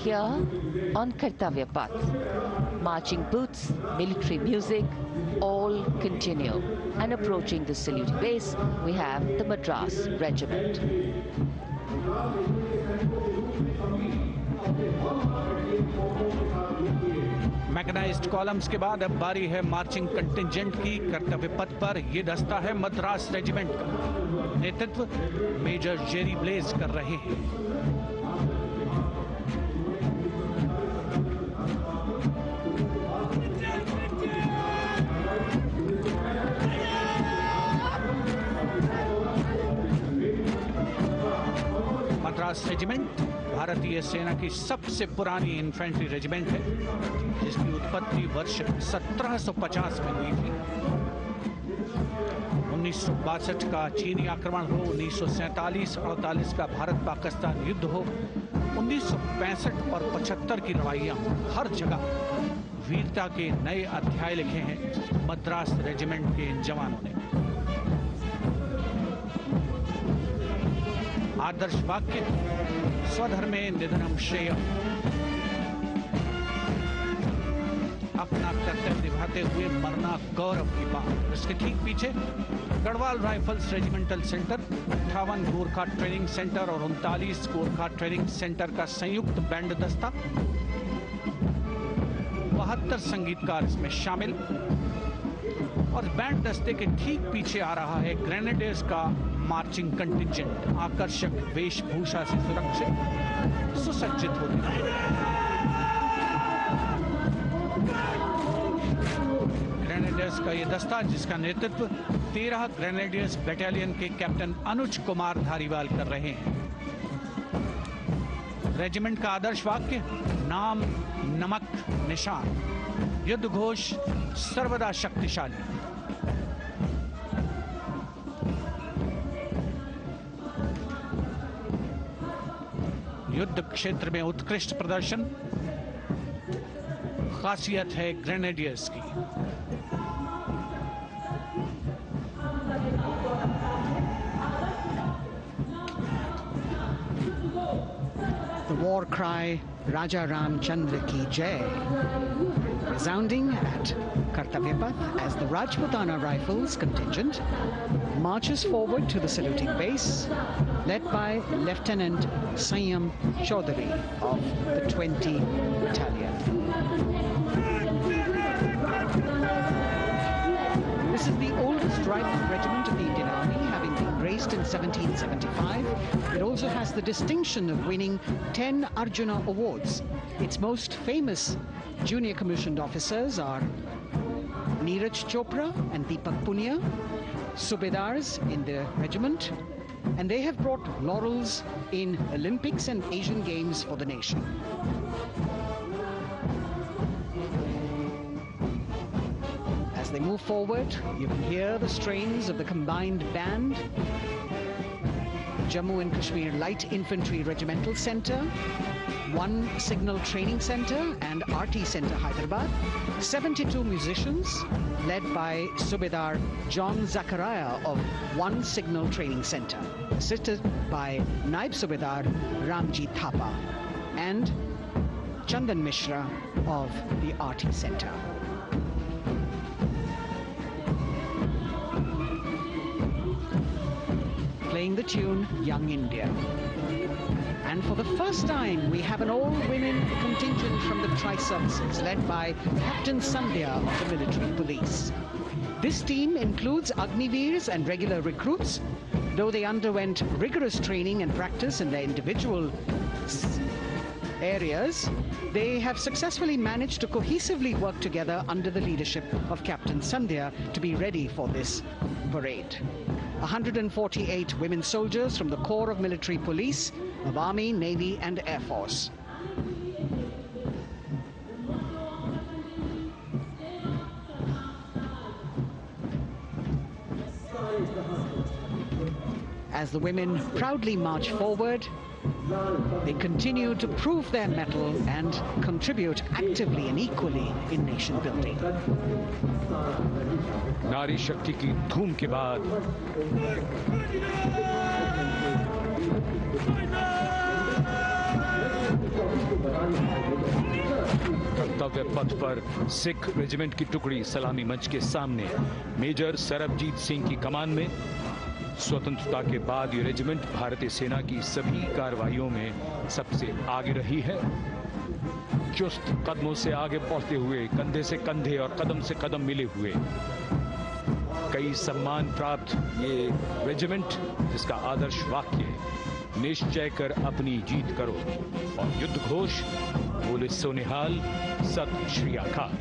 Here on Kartavya Path, marching boots, military music, all continue. And approaching the saluting base, we have the Madras Regiment. Mechanised columns के बाद अब बारी है marching contingent की। कर्तव्य पथ पर ये दस्ता है मद्रास रेजिमेंट का। नेतृत्व मेजर जेरी ब्लेज कर रहे हैं। मद्रास रेजिमेंट भारतीय सेना की सबसे पुरानी इन्फेंट्री रेजिमेंट है, जिसकी उत्पत्ति वर्ष 1750 में हुई थी। 1962 का चीनी आक्रमण हो, 1947-48 का भारत पाकिस्तान युद्ध हो, 1965 और 75 की लड़ाइयां, हर जगह वीरता के नए अध्याय लिखे हैं मद्रास रेजिमेंट के इन जवानों ने। आदर्श वाक्य स्वधर्मे निधनम श्रेय। अपना कर्तव्य निभाते हुए मरना गौरव की बात। इसके ठीक पीछे Garhwal rifles regimental centre, 58 Gorkha training centre और 39 गोरखा ट्रेनिंग सेंटर का संयुक्त बैंड दस्ता। 72 संगीतकार इसमें शामिल। और बैंड दस्ते के ठीक पीछे आ रहा है ग्रेनेडियर्स का मार्चिंग कंटिंजेंट, आकर्षक वेशभूषा से सुरक्षित सुसज्जित होते हैं। ग्रेनेडियर्स का यह दस्ता, जिसका नेतृत्व 13 ग्रेनेडियर्स बटालियन के कैप्टन अनुज कुमार धारीवाल कर रहे हैं। रेजिमेंट का आदर्श वाक्य नाम नमक निशान, युद्ध घोष सर्वदा शक्तिशाली। युद्ध क्षेत्र में उत्कृष्ट प्रदर्शन खासियत है ग्रेनेडियर्स की। The war cry Raja Ramchandra ki Jai resounding at Kartavya Path as the Rajputana Rifles contingent marches forward to the saluting base, led by Lieutenant Sanyam Chaudhary of the 20 Battalion. This is the oldest rifle regiment of the Indian Army, having been raised in 1775. It also has the distinction of winning 10 Arjuna Awards. Its most famous junior commissioned officers are Neeraj Chopra and Deepak Punia, Subedars in the regiment, and they have brought laurels in Olympics and Asian Games for the nation. As they move forward, you can hear the strains of the combined band. Jammu and Kashmir Light Infantry Regimental Centre, 1 Signal Training Centre and RT Centre Hyderabad, 72 musicians led by Subedar John Zachariah of 1 Signal Training Centre, assisted by Naib Subedar Ramji Thapa and Chandan Mishra of the RT Centre. Playing the tune Young India. And for the first time, we have an all-women contingent from the Tri-Services, led by Captain Sandhya of the Military Police. This team includes Agniveers and regular recruits. Though they underwent rigorous training and practice in their individual areas, they have successfully managed to cohesively work together under the leadership of Captain Sandhya to be ready for this parade. 148 women soldiers from the Corps of Military Police, of Army, Navy and Air Force. As the women proudly march forward, they continue to prove their mettle and contribute actively and equally in nation building. नारी शक्ति की धूम के बाद कर्तव्य पथ पर Sikh regiment की टुकड़ी सलामी मंच के सामने मेजर सरबजीत सिंह की कमान में। स्वतंत्रता के बाद ये रेजिमेंट भारतीय सेना की सभी कार्रवाइयों में सबसे आगे रही है। चुस्त कदमों से आगे बढ़ते हुए, कंधे से कंधे और कदम से कदम मिले हुए, कई सम्मान प्राप्त ये रेजिमेंट, जिसका आदर्श वाक्य निश्चय कर अपनी जीत करो और युद्ध घोष बोले सोनिहाल सत श्री अकाल।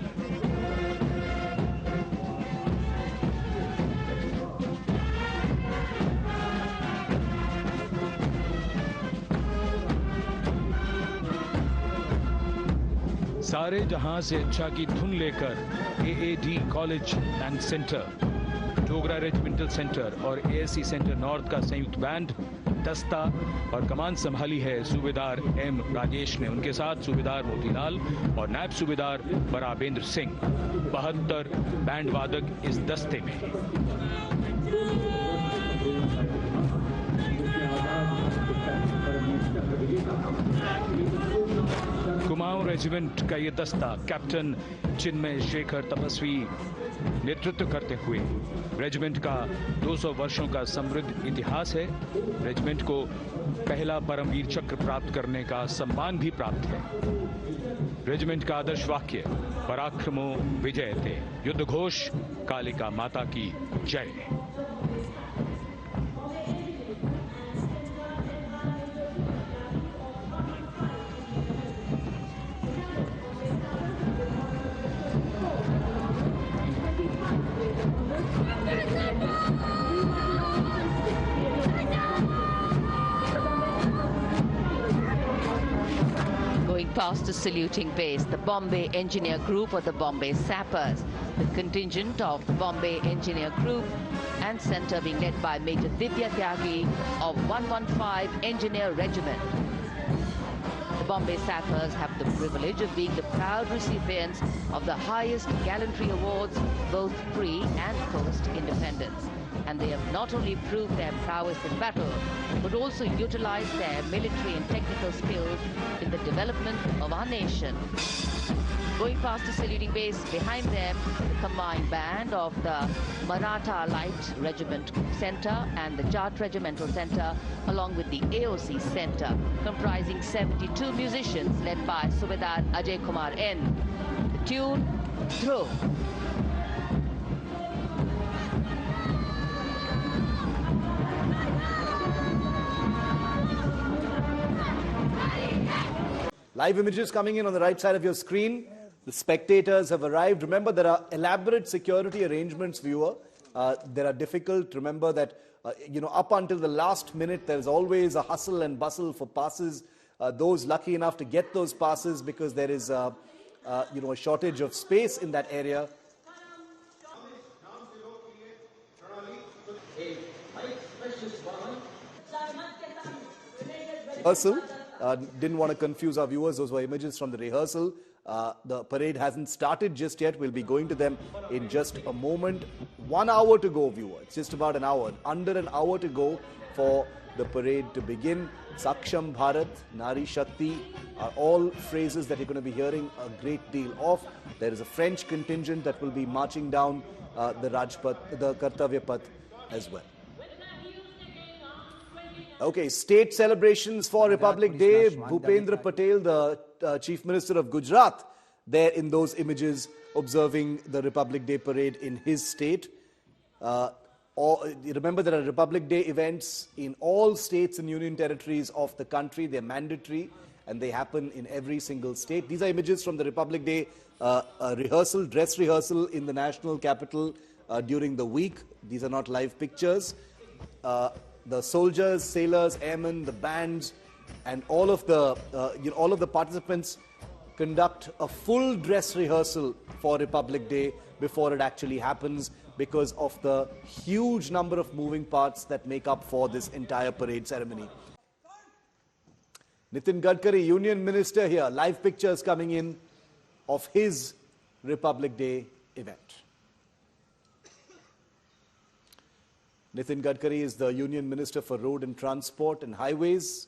सारे जहां से अच्छा की धुन लेकर AAD college and centre, Dogra regimental centre और एएससी सेंटर नॉर्थ का संयुक्त बैंड, दस्ता और कमान संभाली है सूबेदार एम राजेश ने। उनके साथ सूबेदार मोतीलाल और नायब सूबेदार बराबेंद्र सिंह। 72 बैंड वादक इस दस्ते में। कुमाऊं रेजिमेंट का ये दस्ता कैप्टन चिन्मय शेखर तपस्वी नेतृत्व करते हुए, रेजिमेंट का 200 वर्षों का समृद्ध इतिहास है। रेजिमेंट को पहला परमवीर चक्र प्राप्त करने का सम्मान भी प्राप्त है। रेजिमेंट का आदर्श वाक्य पराक्रमो विजयते, युद्ध घोष कालिका माता की जय। Past the saluting base, the Bombay Engineer Group or the Bombay Sappers, the contingent of the Bombay Engineer Group and Centre being led by Major Divya Tyagi of 115 Engineer Regiment. The Bombay Sappers have the privilege of being the proud recipients of the highest gallantry awards, both pre and post-independence. And they have not only proved their prowess in battle, but also utilized their military and technical skills in the development of our nation. Going past the saluting base, behind them, the combined band of the Maratha Light Regiment Centre and the Jat Regimental Centre, along with the AOC Centre, comprising 72 musicians led by Subedar Ajay Kumar N. The tune, Throw. Live images coming in on the right side of your screen. The spectators have arrived. Remember, there are elaborate security arrangements, viewer. There are difficult. Remember that, up until the last minute, there's always a hustle and bustle for passes. Those lucky enough to get those passes, because there is, a shortage of space in that area. Rehearsal. Didn't want to confuse our viewers. Those were images from the rehearsal. The parade hasn't started just yet. We'll be going to them in just a moment. 1 hour to go, viewer. It's just about an hour. Under an hour to go for the parade to begin. Saksham Bharat, Nari Shakti are all phrases that you're going to be hearing a great deal of. There is a French contingent that will be marching down the Rajpath, the Kartavya Path as well. Okay, state celebrations for Republic Day. Bhupendra Patel, the Chief Minister of Gujarat, there in those images observing the Republic Day parade in his state. Remember, there are Republic Day events in all states and union territories of the country. They're mandatory and they happen in every single state. These are images from the Republic Day rehearsal, dress rehearsal in the national capital during the week. These are not live pictures. The soldiers, sailors, airmen, the bands, and all of the participants conduct a full dress rehearsal for Republic Day before it actually happens, because of the huge number of moving parts that make up for this entire parade ceremony. Nitin Gadkari, Union Minister here, live pictures coming in of his Republic Day event. Nitin Gadkari is the Union Minister for Road and Transport and Highways,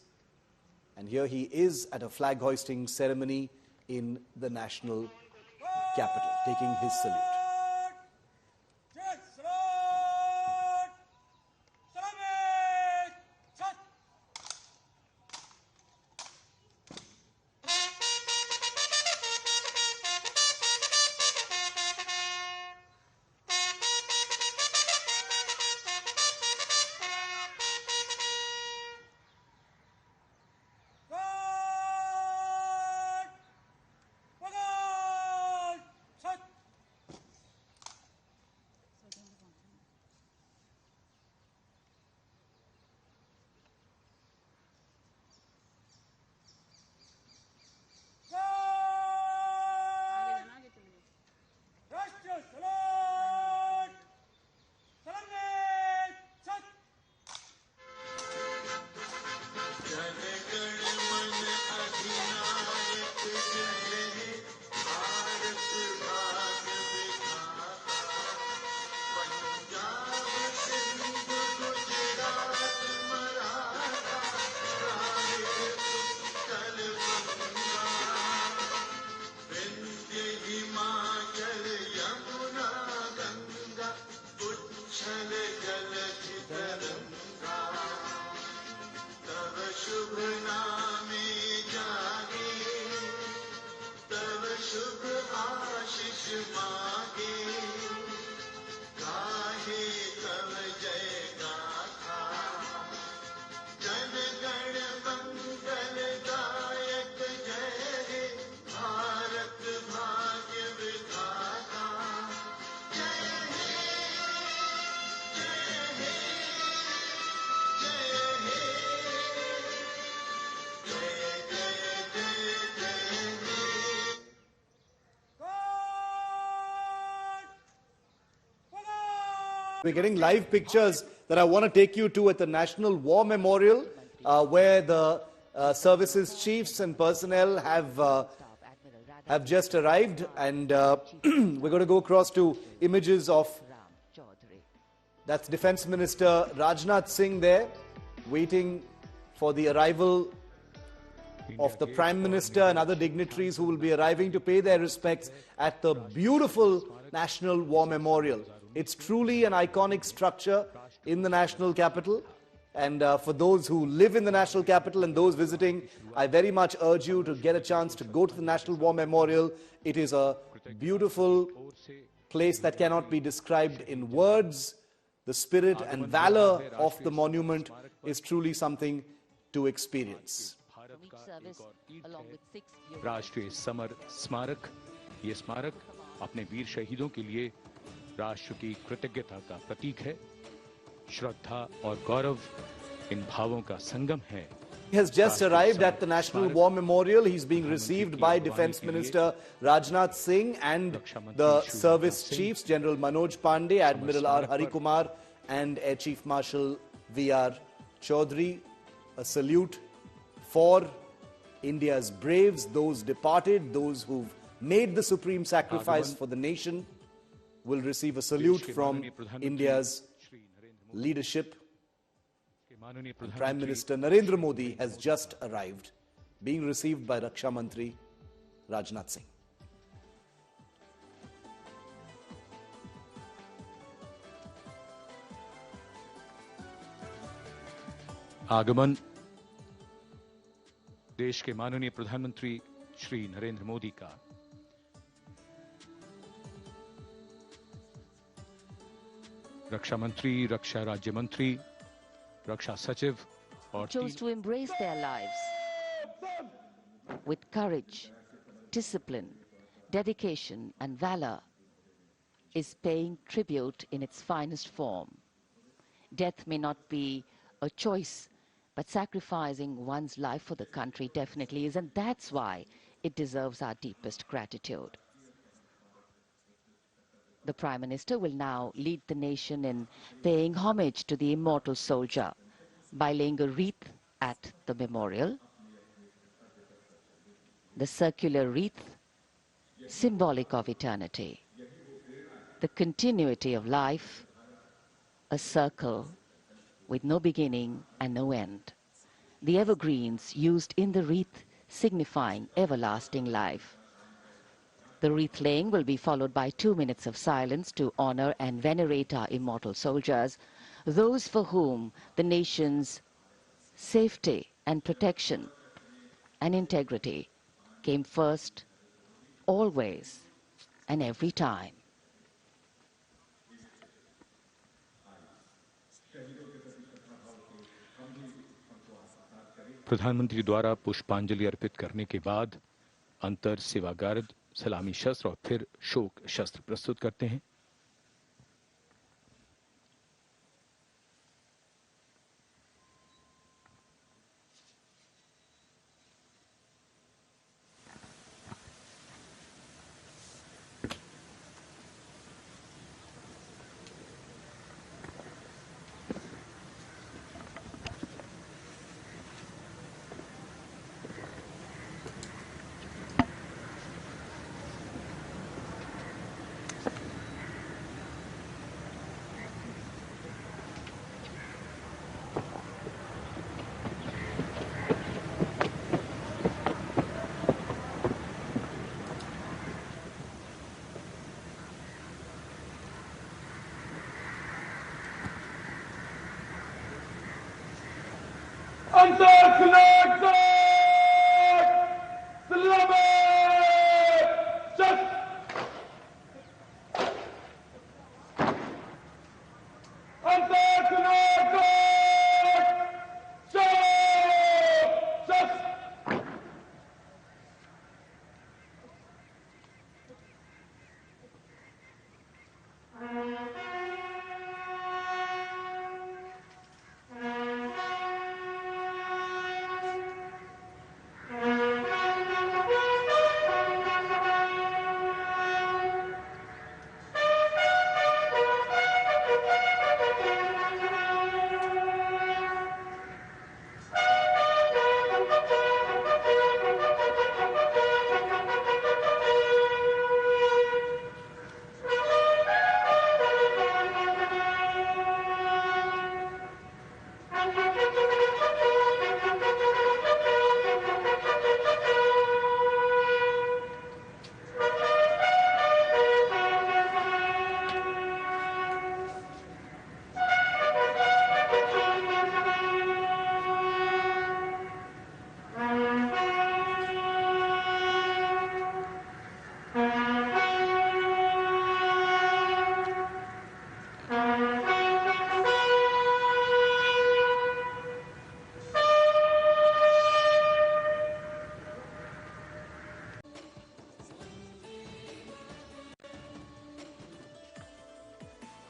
and here he is at a flag hoisting ceremony in the national capital, taking his salute. We're getting live pictures that I want to take you to at the National War Memorial, where the services chiefs and personnel have just arrived, and we're going to go across to images of, that's Defence Minister Rajnath Singh there, waiting for the arrival of the Prime Minister and other dignitaries who will be arriving to pay their respects at the beautiful National War Memorial. It's truly an iconic structure in the national capital, and for those who live in the national capital and those visiting, I very much urge you to get a chance to go to the National War Memorial. It is a beautiful place that cannot be described in words. The spirit and valor of the monument is truly something to experience. राष्ट्रीय summer स्मारक, ये स्मारक अपने वीर शहीदों के लिए राष्ट्र की कृतज्ञता का प्रतीक है। श्रद्धा और गौरव इन भावों का संगम है। He has just arrived at the National War Memorial. He's being received by Defence Minister Rajnath Singh and the service chiefs, General Manoj Pandey, Admiral R. Hari Kumar, and Air Chief Marshal V.R. Chaudhary. A salute for India's braves, those departed, those who've made the supreme sacrifice for the nation, will receive a salute from India's leadership. Prime Minister Narendra Modi has just arrived, being received by Raksha Mantri Rajnath Singh. आगमन देश के माननीय प्रधानमंत्री श्री नरेंद्र मोदी का रक्षा मंत्री, रक्षा राज्य मंत्री, रक्षा सचिव और chose to embrace their lives with courage, discipline, dedication and valor, is paying tribute in its finest form. Death may not be a choice, but sacrificing one's life for the country definitely is, and that's why it deserves our deepest gratitude. The Prime Minister will now lead the nation in paying homage to the immortal soldier by laying a wreath at the memorial. The circular wreath, symbolic of eternity, the continuity of life, a circle with no beginning and no end. The evergreens used in the wreath signifying everlasting life. The wreath laying will be followed by 2 minutes of silence to honor and venerate our immortal soldiers, those for whom the nation's safety and protection and integrity came first, always and every time. प्रधानमंत्री द्वारा पुष्पांजलि अर्पित करने के बाद अंतर सेवागार्द सलामी शस्त्र और फिर शोक शस्त्र प्रस्तुत करते हैं।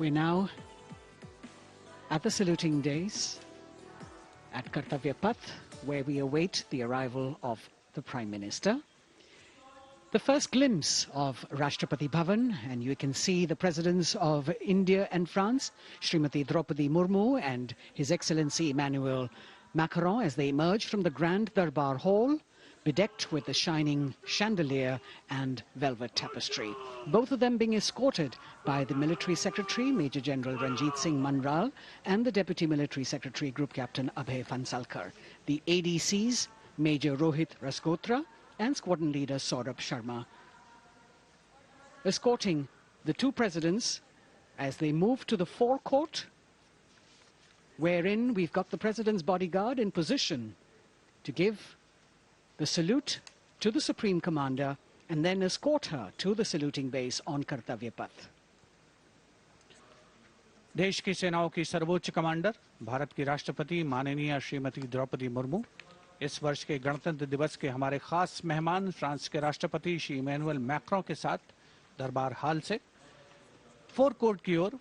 We're now at the saluting days at Kartavya Path, where we await the arrival of the Prime Minister. The first glimpse of Rashtrapati Bhavan, and you can see the presidents of India and France, Srimati Draupadi Murmu and His Excellency Emmanuel Macron, as they emerge from the Grand Darbar Hall, bedecked with the shining chandelier and velvet tapestry. Both of them being escorted by the Military Secretary, Major General Ranjit Singh Manral, and the Deputy Military Secretary, Group Captain Abhay Phansalkar. The ADCs, Major Rohit Rasgotra and Squadron Leader Saurabh Sharma, escorting the two presidents as they move to the forecourt, wherein we've got the President's bodyguard in position to give the salute to the Supreme Commander and then escort her to the saluting base on Kartavya Path. देश की सेनाओं की सर्वोच्च commander Bharat की राष्ट्रपति माननीय श्रीमती द्रौपदी मुर्मू, इस वर्ष के गणतंत्र दिवस के हमारे खास मेहमान फ्रांस के राष्ट्रपति श्री इमैनुअल मैक्रों के साथ दरबार हाल से फोर कोर्ट की ओर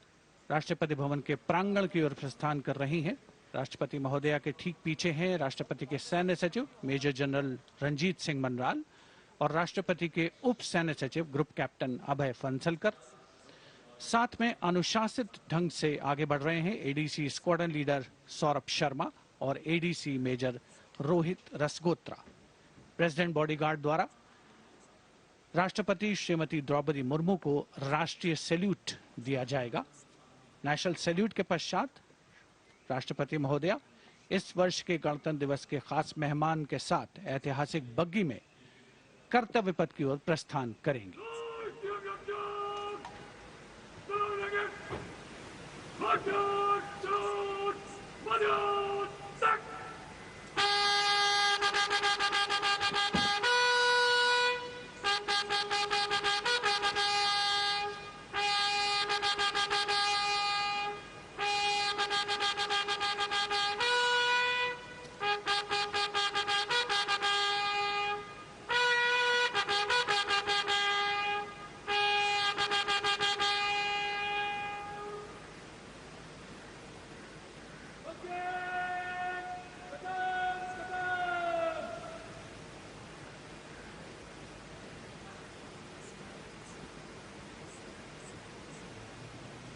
राष्ट्रपति भवन के प्रांगण की ओर प्रस्थान कर रही हैं। राष्ट्रपति महोदया के ठीक पीछे हैं राष्ट्रपति के सैन्य सचिव मेजर जनरल रंजीत सिंह मनराल और राष्ट्रपति के उप सैन्य सचिव ग्रुप कैप्टन अभय फंसलकर। साथ में अनुशासित ढंग से आगे बढ़ रहे हैं ADC squadron leader Saurabh Sharma और ADC major Rohit Rasgotra. President bodyguard द्वारा राष्ट्रपति श्रीमती द्रौपदी मुर्मू को राष्ट्रीय सैल्यूट दिया जाएगा। नेशनल सैल्यूट के पश्चात राष्ट्रपति महोदया इस वर्ष के गणतंत्र दिवस के खास मेहमान के साथ ऐतिहासिक बग्गी में कर्तव्य पथ की ओर प्रस्थान करेंगी।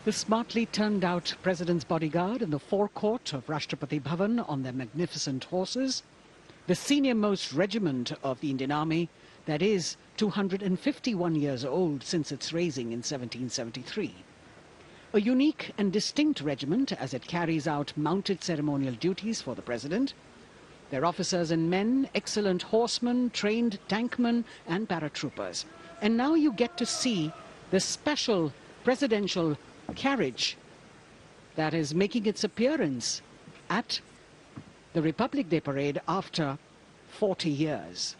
The smartly turned out President's bodyguard in the forecourt of Rashtrapati Bhavan on their magnificent horses, the senior-most regiment of the Indian Army, that is 251 years old since its raising in 1773. A unique and distinct regiment as it carries out mounted ceremonial duties for the President. Their officers and men, excellent horsemen, trained tankmen and paratroopers. And now you get to see the special presidential carriage that is making its appearance at the Republic Day parade after 40 years.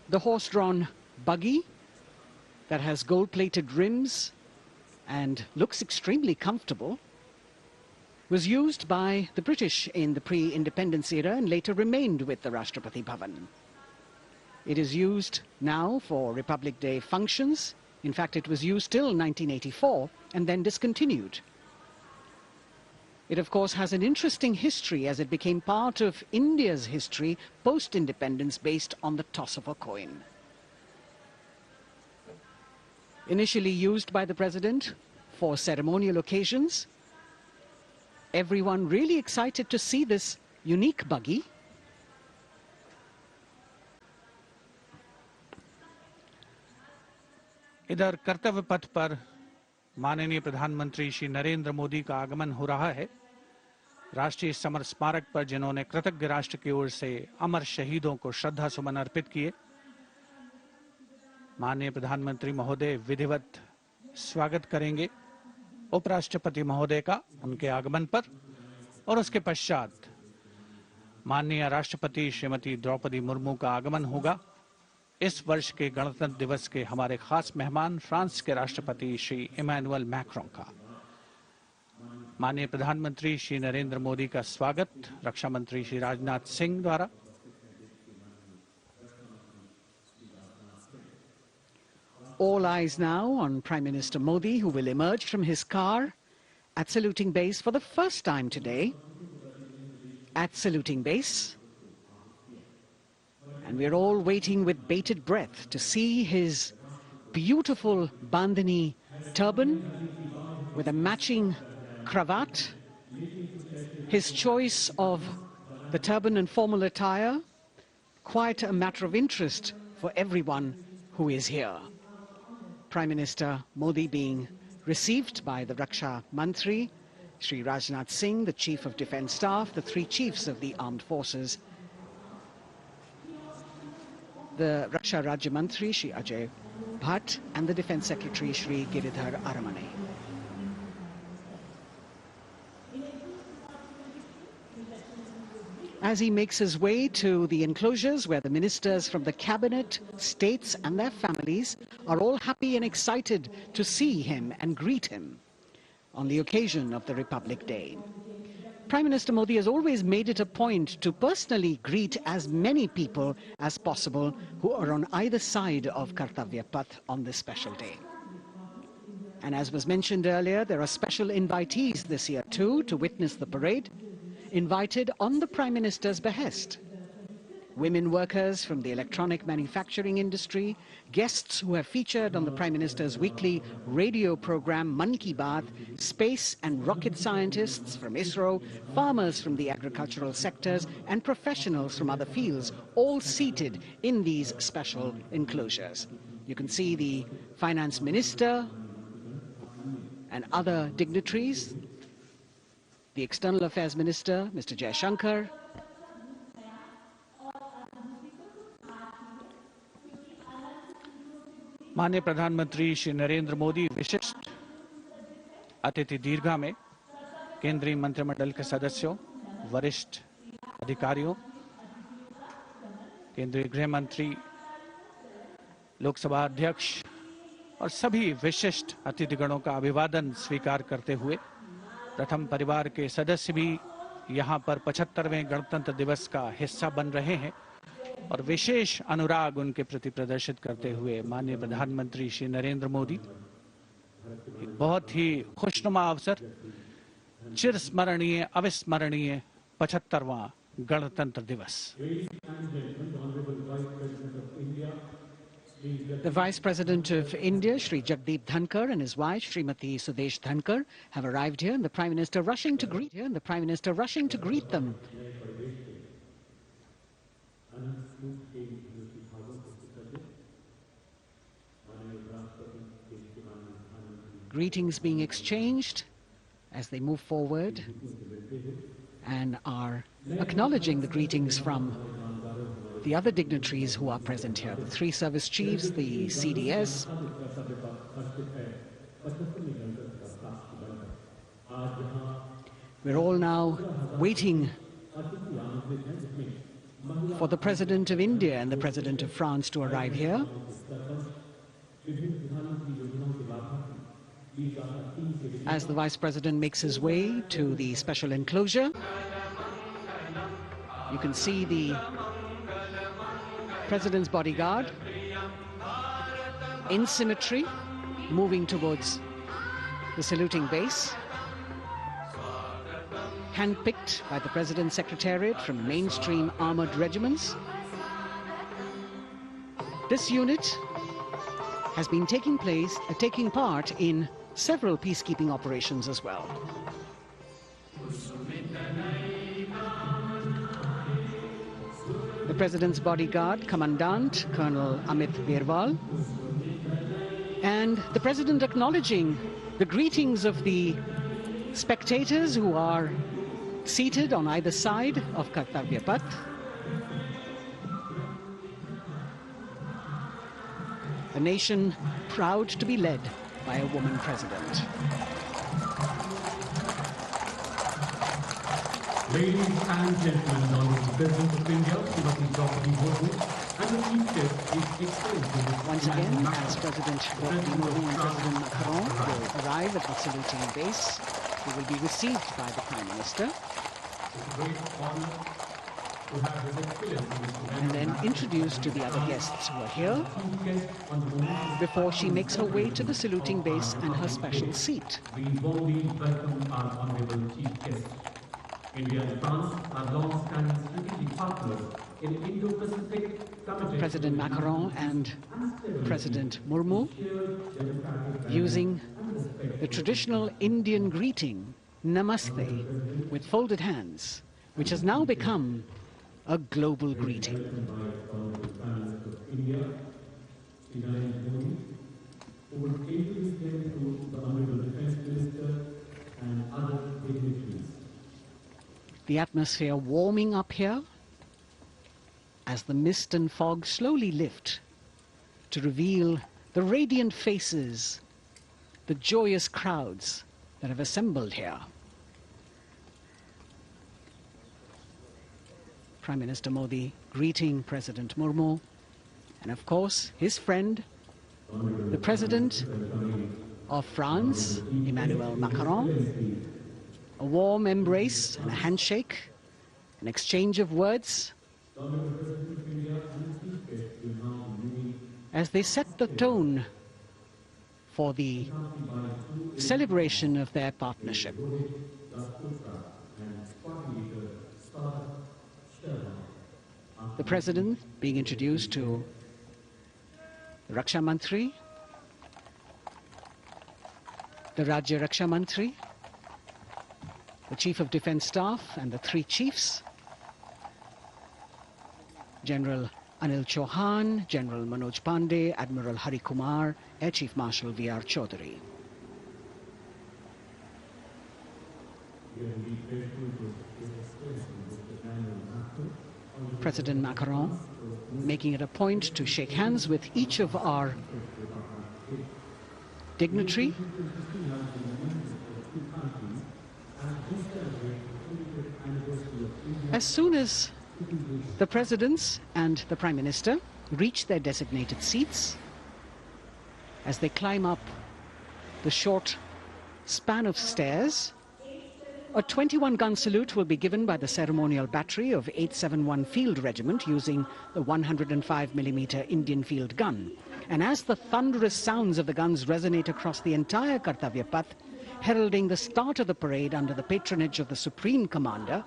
The horse-drawn buggy that has gold-plated rims and looks extremely comfortable was used by the British in the pre-independence era and later remained with the Rashtrapati Bhavan. It is used now for Republic Day functions. In fact, it was used till 1984 and then discontinued. It, of course, has an interesting history as it became part of India's history post-independence based on the toss of a coin. Initially used by the President for ceremonial occasions, everyone really excited to see this unique buggy. इधर कर्तव्य पथ पर माननीय प्रधानमंत्री श्री नरेंद्र मोदी का आगमन हो रहा है। राष्ट्रीय समर स्मारक पर जिन्होंने कृतज्ञ राष्ट्र की ओर से अमर शहीदों को श्रद्धा सुमन अर्पित किए, माननीय प्रधानमंत्री महोदय विधिवत स्वागत करेंगे उपराष्ट्रपति महोदय का उनके आगमन पर, और उसके पश्चात माननीय राष्ट्रपति श्रीमती द्रौपदी मुर्मू का आगमन होगा। इस वर्ष के गणतंत्र दिवस के हमारे खास मेहमान फ्रांस के राष्ट्रपति श्री इमैनुअल मैक्रों का। माननीय प्रधानमंत्री श्री नरेंद्र मोदी का स्वागत रक्षा मंत्री श्री राजनाथ सिंह द्वारा। All eyes now on Prime Minister Modi, who will emerge from his car at saluting base for the first time today. At saluting base. And we're all waiting with bated breath to see his beautiful bandhani turban with a matching cravat. His choice of the turban and formal attire, quite a matter of interest for everyone who is here. Prime Minister Modi being received by the Raksha Mantri, Shri Rajnath Singh, the Chief of Defence Staff, the three chiefs of the armed forces, the Raksha Rajya Mantri, Shri Ajay Bhatt, and the Defence Secretary, Shri Giridhar Aramane. As he makes his way to the enclosures where the ministers from the cabinet, states and their families are all happy and excited to see him and greet him on the occasion of the Republic Day. Prime Minister Modi has always made it a point to personally greet as many people as possible who are on either side of Kartavya Path on this special day. And as was mentioned earlier, there are special invitees this year too to witness the parade, invited on the Prime Minister's behest. Women workers from the electronic manufacturing industry, guests who have featured on the Prime Minister's weekly radio program Mann Ki Baat, space and rocket scientists from ISRO, farmers from the agricultural sectors and professionals from other fields, all seated in these special enclosures. You can see the Finance Minister and other dignitaries, the External Affairs Minister, Mr. Jaishankar, माननीय प्रधानमंत्री श्री नरेंद्र मोदी विशिष्ट अतिथि दीर्घा में केंद्रीय मंत्रिमंडल के सदस्यों, वरिष्ठ अधिकारियों, केंद्रीय गृह मंत्री, लोकसभा अध्यक्ष और सभी विशिष्ट अतिथिगणों का अभिवादन स्वीकार करते हुए प्रथम परिवार के सदस्य भी यहां पर 75वें गणतंत्र दिवस का हिस्सा बन रहे हैं और विशेष अनुराग उनके प्रति प्रदर्शित करते हुए माननीय प्रधानमंत्री श्री नरेंद्र मोदी, बहुत ही खुशनुमा अवसर, चिरस्मरणीय अविस्मरणीय 75वां गणतंत्र दिवस। The Vice President of India, Shri Jagdeep Dhankar, and his wife, Srimati Sudesh Dhankar, have arrived here, and the Prime Minister rushing to greet them. Greetings being exchanged as they move forward and are acknowledging the greetings from the other dignitaries who are present here, the 3 service chiefs, the CDS. We're all now waiting for the President of India and the President of France to arrive here. As the Vice President makes his way to the special enclosure, you can see the President's bodyguard in symmetry moving towards the saluting base, handpicked by the President's Secretariat from mainstream armored regiments. This unit has been taking part in several peacekeeping operations as well. The President's bodyguard, Commandant Colonel Amit Birwal, and the President acknowledging the greetings of the spectators who are seated on either side of Kartavya Path. A nation proud to be led by a woman president. Ladies and gentlemen, now the President of India, Srimati Draupadi Murmu, and the Chief Guest is Excellency. Once again, as President Draupadi Murmu and President Macron will arrive at the saluting base, they will be received by the Prime Minister. It's a great honor to have His Excellency and then introduced to the other guests who are here before she makes her way to the saluting base and her special seat. We warmly welcome our Honorable Chief Guest. India and France are long-standing strategic partners in Indo-Pacific committed. President Macron and President Murmu using the traditional Indian greeting, Namaste, with folded hands, which has now become a global greeting. The atmosphere warming up here as the mist and fog slowly lift to reveal the radiant faces, the joyous crowds that have assembled here. Prime Minister Modi greeting President Murmu and of course his friend, the President of France, Emmanuel Macron. A warm embrace and a handshake, an exchange of words as they set the tone for the celebration of their partnership. The President being introduced to the Raksha Mantri, the Rajya Raksha Mantri, the Chief of Defence Staff and the 3 chiefs, General Anil Chauhan, General Manoj Pandey, Admiral Hari Kumar, Air Chief Marshal V.R. Chaudhary. President Macron making it a point to shake hands with each of our dignitary As soon as the presidents and the Prime Minister reach their designated seats, as they climb up the short span of stairs, a 21-gun salute will be given by the ceremonial battery of 871 Field Regiment using the 105mm Indian field gun. And as the thunderous sounds of the guns resonate across the entire Kartavya Path, heralding the start of the parade under the patronage of the Supreme Commander,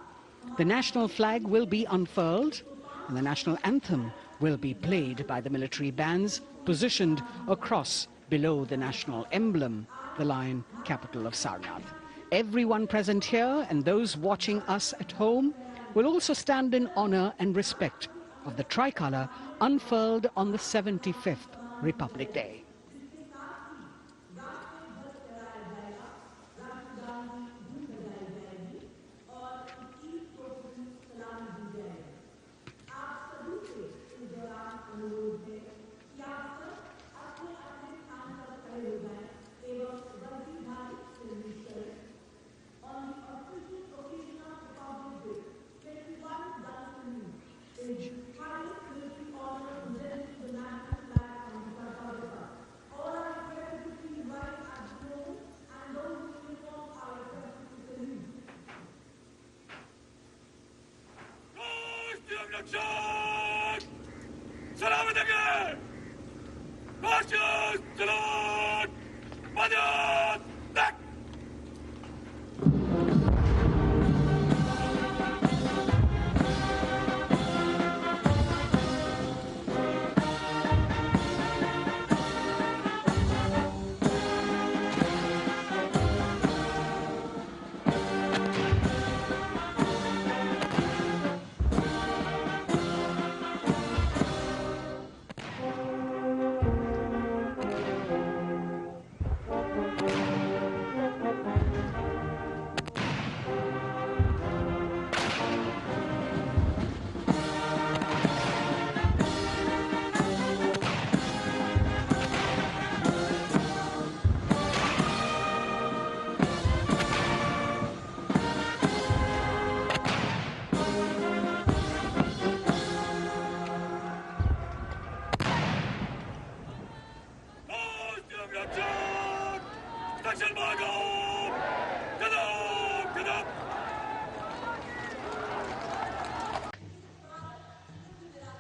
the national flag will be unfurled and the national anthem will be played by the military bands positioned across below the national emblem, the lion capital of Sarnath. Everyone present here and those watching us at home will also stand in honor and respect of the tricolour unfurled on the 75th Republic Day.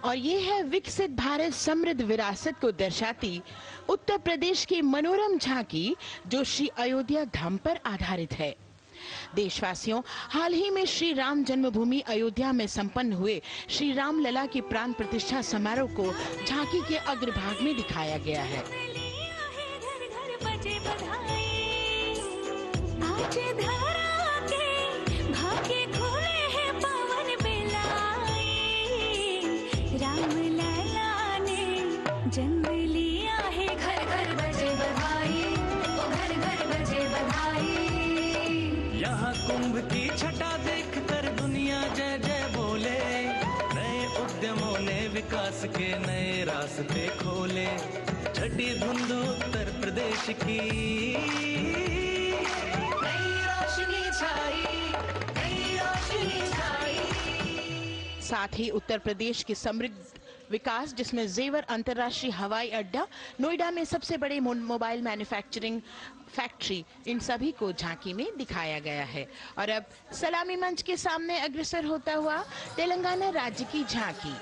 और ये है विकसित भारत समृद्ध विरासत को दर्शाती उत्तर प्रदेश की मनोरम झांकी जो श्री अयोध्या धाम पर आधारित है। देशवासियों, हाल ही में श्री राम जन्मभूमि अयोध्या में संपन्न हुए श्री राम लला की प्राण प्रतिष्ठा समारोह को झांकी के अग्रभाग में दिखाया गया है। जन्म लिया है, घर घर बजे बधाई, ओ घर घर बजे बधाई। यहाँ कुंभ की छटा देख कर दुनिया जय जय बोले, नए उद्यमों ने विकास के नए रास्ते खोले। छठी धुंध उत्तर प्रदेश की नई रोशनी छाई, नई रोशनी छाई। साथ ही उत्तर प्रदेश की समृद्ध विकास जिसमें जेवर अंतर्राष्ट्रीय हवाई अड्डा, नोएडा में सबसे बड़े मोबाइल मैन्युफैक्चरिंग फैक्ट्री, इन सभी को झांकी में दिखाया गया है। और अब सलामी मंच के सामने अग्रसर होता हुआ तेलंगाना राज्य की झांकी।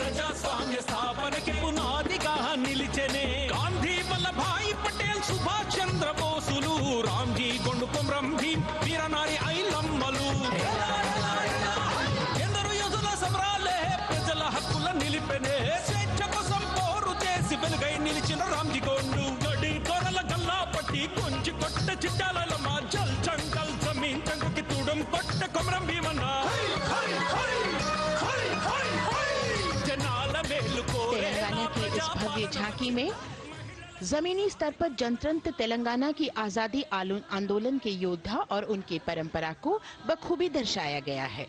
ప్రజాస్వామ్య స్థాపనకి పునాదిగా నిలిచెనే గాంధీ వల్లభాయ్ పటేల్ సుభాష్ చంద్ర బోసులు రామ్జీ గొండు కొమరం భీం వీరనారి ఐలమ్మలు ఎందరో యోధుల సమరాలే ప్రజల హక్కుల నిలిపెనే స్వేచ్ఛ కోసం పోరు చేసి వెలుగై నిలిచిన రామ్జీ గొండు గడి దొరల గల్లా పట్టి కొంచి కొట్ట చిట్టాల మా జల్ జంగల్ జమీన్ చంకుకి తూడం కొట్ట కొమరం భీమన్న तेलंगाना की इस भव्य झांकी में जमीनी स्तर पर जनतंत्र तेलंगाना की आजादी आंदोलन के योद्धा और उनकी परंपरा को बखूबी दर्शाया गया है।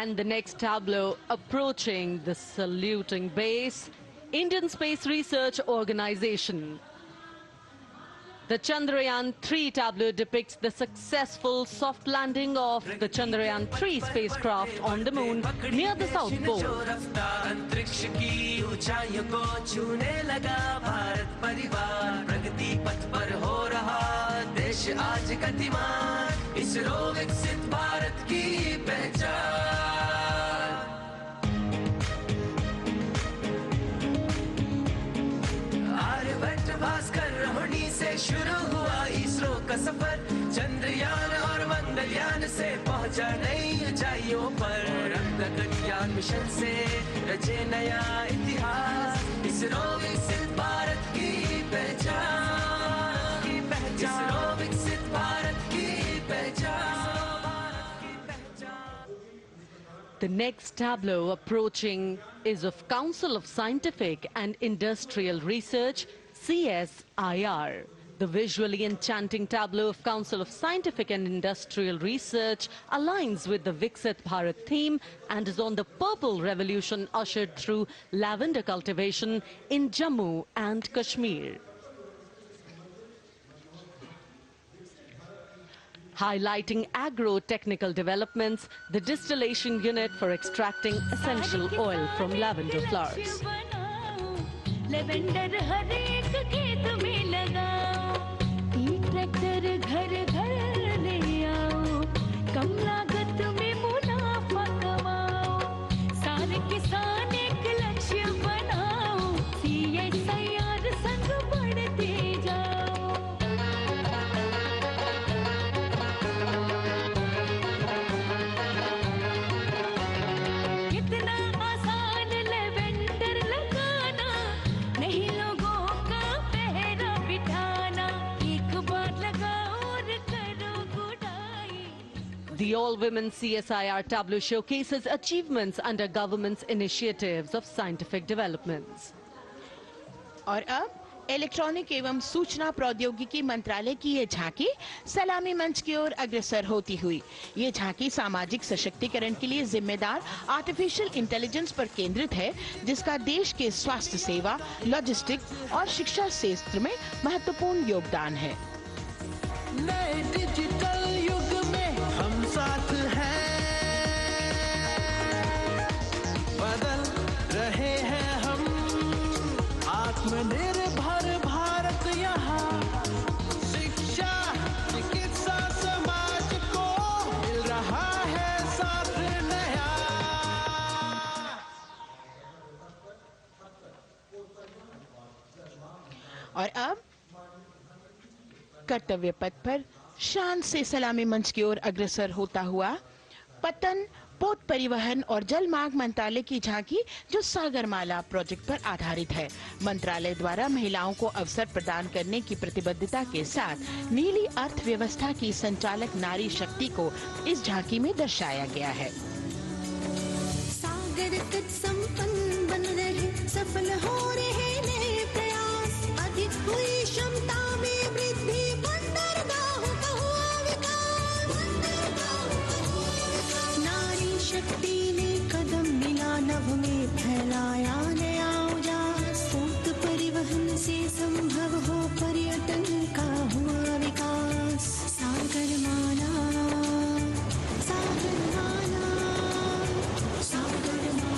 And the next tableau approaching the saluting base, Indian Space Research Organization. The Chandrayaan-3 tableau depicts the successful soft landing of the Chandrayaan-3 spacecraft on the moon near the South Pole. अंतरिक्ष की ऊंचाइयों को छूने लगा भारत परिवार प्रगति पथ पर हो रहा देश आज गतिमान इसरो विकसित भारत की पहचान आर्यभट्ट भास्कर रोहिणी से शुरू हुआ इसरो का सफर चंद्रयान और मंगलयान से पहुंचा नई ऊंचाइयों पर गगनयान मिशन से रचे नया इतिहास इसरो विकसित भारत की पहचान इसरो विकसित भारत की पहचान The next tableau approaching is of Council of Scientific and Industrial Research, CSIR. The visually enchanting tableau of Council of Scientific and Industrial Research aligns with the Viksit Bharat theme and is on the purple revolution ushered through lavender cultivation in Jammu and Kashmir. Highlighting agro-technical developments, the distillation unit for extracting essential oil from lavender flowers. Lavender हर एक खेत में लगाओ tractor घर घर ले आओ कम लागत में मुनाफा कमाओ सारे किसान एक लक्ष्य बनाओ CSIR संग बढ़ते जाओ कितना आसान लेवेंडर लगाना नहीं लोगों का पहरा बिठाना एक बार लगाओ और करो गुडाई The all-women CSIR tableau showcases achievements under government's initiatives of scientific developments. और अब इलेक्ट्रॉनिक एवं सूचना प्रौद्योगिकी मंत्रालय की ये झांकी सलामी मंच की ओर अग्रसर होती हुई। ये झांकी सामाजिक सशक्तिकरण के लिए जिम्मेदार आर्टिफिशियल इंटेलिजेंस पर केंद्रित है, जिसका देश के स्वास्थ्य सेवा, लॉजिस्टिक और शिक्षा क्षेत्र में महत्वपूर्ण योगदान है। नए डिजिटल युग में हम साथ हैं बदल रहे हैं हम आत्मनिर्भर भारत यहाँ शिक्षा चिकित्सा समाज को मिल रहा है साथ नया और अब कर्तव्य पथ पर शान से सलामी मंच की ओर अग्रसर होता हुआ पतन, पोत परिवहन और जल मार्ग मंत्रालय की झांकी जो सागरमाला प्रोजेक्ट पर आधारित है। मंत्रालय द्वारा महिलाओं को अवसर प्रदान करने की प्रतिबद्धता के साथ नीली अर्थव्यवस्था की संचालक नारी शक्ति को इस झांकी में दर्शाया गया है। सागर तट संपन्न बन रहे सफल हो रहे नए प्रयास अधिक हुई क्षमता में वृद्धि बंदरगाहों का हुआ विकास नारी शक्ति ने कदम मिला नभ में फैलाया नया उजास पोत परिवहन से संभव हो पर्यटन का हुआ विकास Sagarmala Sagarmala Sagarmala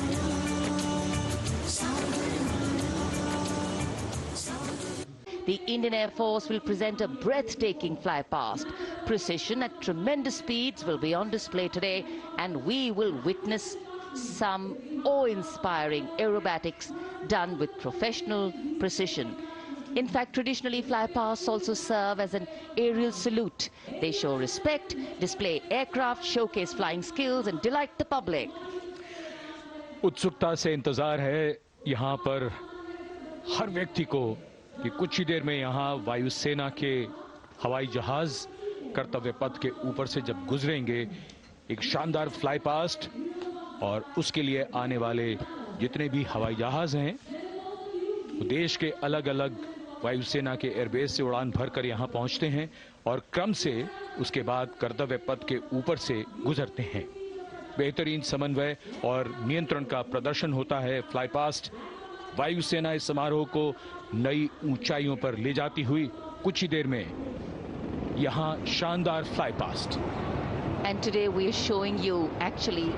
The Indian Air Force will present a breathtaking fly past. Precision at tremendous speeds will be on display today, and we will witness some awe-inspiring aerobatics done with professional precision. In fact, traditionally, flypasts also serve as an aerial salute. They show respect, display aircraft, showcase flying skills, and delight the public. उत्सुकता से इंतजार है यहाँ पर हर व्यक्ति को कि कुछ ही देर में यहाँ वायुसेना के हवाई जहाज कर्तव्य पथ के ऊपर से जब गुजरेंगे, एक शानदार फ्लाई पास्ट, और उसके लिए आने वाले जितने भी हवाई जहाज हैं वो देश के अलग अलग वायुसेना के एयरबेस से उड़ान भरकर यहाँ पहुँचते हैं और क्रम से उसके बाद कर्तव्य पथ के ऊपर से गुजरते हैं। बेहतरीन समन्वय और नियंत्रण का प्रदर्शन होता है। फ्लाईपास्ट वायुसेना इस समारोह को नई ऊंचाइयों पर ले जाती हुई कुछ ही देर में यहां शानदार fly past. And today we are showing you actually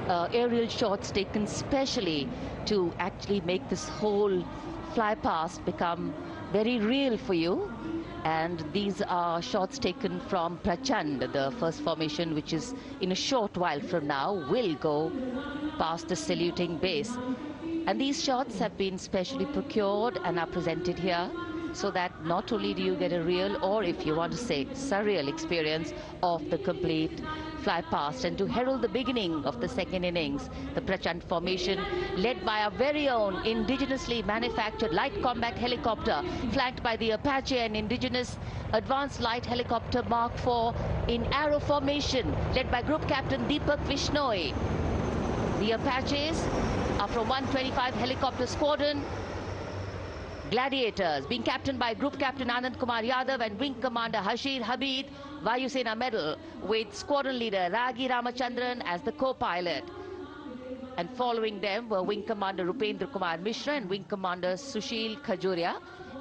aerial shots taken specially to actually make this whole fly past become very real for you. And these are shots taken from Prachand, the first formation, which is in a short while from now will go past the saluting base. And these shots have been specially procured and are presented here, so that not only do you get a real, or if you want to say surreal experience of the complete fly past, and to herald the beginning of the second innings, the Prachand formation led by our very own indigenously manufactured light combat helicopter, flanked by the Apache and indigenous advanced light helicopter Mark IV in arrow formation, led by Group Captain Deepak Vishnoi. The Apaches are from 125 Helicopter Squadron, Gladiators, being captained by Group Captain Anand Kumar Yadav and Wing Commander Hashir Habib, Vayu Sena Medal, with Squadron Leader Ragi Ramachandran as the co-pilot. And following them were Wing Commander Rupendra Kumar Mishra and Wing Commander Sushil Khajuria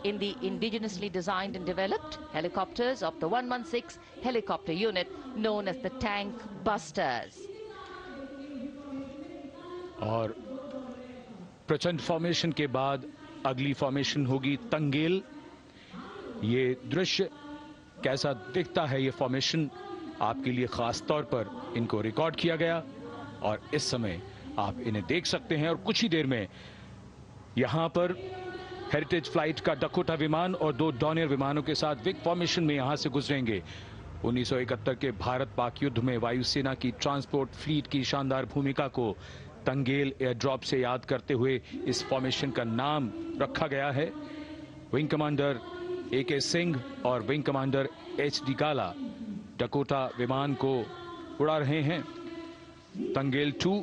in the indigenously designed and developed helicopters of the 116 helicopter unit known as the Tank Busters. और प्रचंड formation के बाद अगली formation होगी तंगेल। ये दृश्य कैसा दिखता है, ये फॉर्मेशन आपके लिए खास तौर पर इनको रिकॉर्ड किया गया और इस समय आप इन्हें देख सकते हैं। और कुछ ही देर में यहां पर हेरिटेज फ्लाइट का डकोटा विमान और 2 डॉनियर विमानों के साथ विग फॉर्मेशन में यहां से गुजरेंगे। 1971 के भारत पाक युद्ध में वायुसेना की ट्रांसपोर्ट फ्लीट की शानदार भूमिका को तंगेल एयर ड्रॉप से याद करते हुए इस फॉर्मेशन का नाम रखा गया है। विंग कमांडर AK सिंह और विंग कमांडर HD गाला डकोटा विमान को उड़ा रहे हैं। तंगेल 2